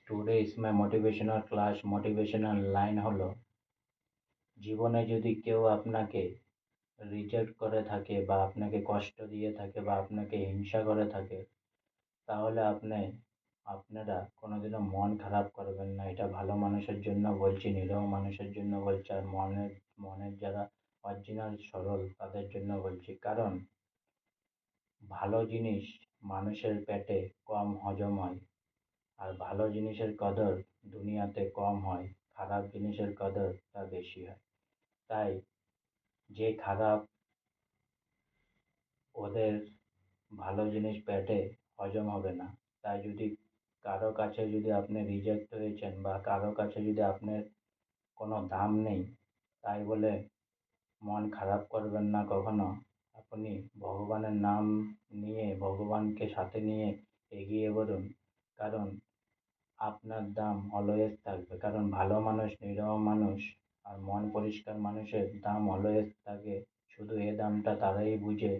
Today is my motivational class motivational line হলো জীবনে যদি কেউ আপনাকে রিজেক্ট করে থাকে বা আপনাকে কষ্ট দিয়ে থাকে বা আপনাকে হিংসা করে থাকে তাহলে আপনারা কোনোদিনও মন খারাপ করবেন না। এটা ভালো মানুষের জন্য বলছি, নিরীহ মানুষের জন্য বলছি, আর মনের যারা অরিজিনাল সরল তাদের জন্য বলছি। কারণ ভালো জিনিস মানুষের পেটে কম হজম হয়, আর ভালো জিনিসের কদর দুনিয়াতে কম হয়, খারাপ জিনিসের কদর তা বেশি হয়। তাই যে খারাপ ওদের ভালো জিনিস পেটে হজম হবে না। তাই যদি কারো কাছে যদি আপনি রিজেক্ট হয়েছেন বা কারো কাছে যদি আপনার কোনো দাম নেই, তাই বলে মন খারাপ করবেন না কখনো। আপনি ভগবানের নাম নিয়ে ভগবানকে সাথে নিয়ে এগিয়ে বলুন, কারণ আপনার দাম অলওয়েজ থাকবে। কারণ ভালো মানুষ, নিরীহ মানুষ আর মন পরিষ্কার মানুষের দাম অলওয়েজ থাকে। শুধু এ দামটা তারাই বুঝে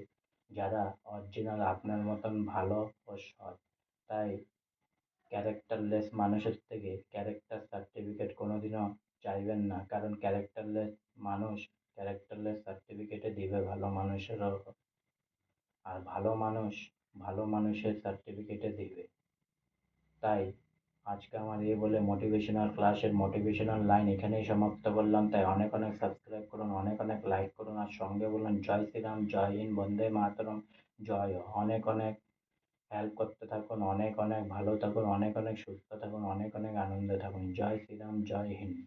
যারা অরিজিনাল আপনার মতন ভালো ও সৎ। তাই ক্যারেক্টারলেস মানুষের থেকে ক্যারেক্টার সার্টিফিকেট কোনোদিনও চাইবেন না, কারণ ক্যারেক্টারলেস মানুষ ক্যারেক্টারলেস সার্টিফিকেটে দিবে ভালো মানুষেরও, আর ভালো মানুষ ভালো মানুষের সার্টিফিকেটে দিবে। তাই আজকে আমার এই বলে মোটিভেশনাল ক্লাসের মোটিভেশনাল লাইন এখানেই সমাপ্ত করলাম। তাই অনেক অনেক সাবস্ক্রাইব করুন, অনেক অনেক লাইক করুন, আর সঙ্গে বলুন জয় শ্রীরাম, জয় হিন্দ, বন্দে মাতরম, জয় হো। অনেক অনেক হেল্প করতে থাকুন, অনেক অনেক ভালো থাকুন, অনেক অনেক সুস্থ থাকুন, অনেক অনেক আনন্দে থাকুন। জয় শ্রীরাম, জয় হিন্দ।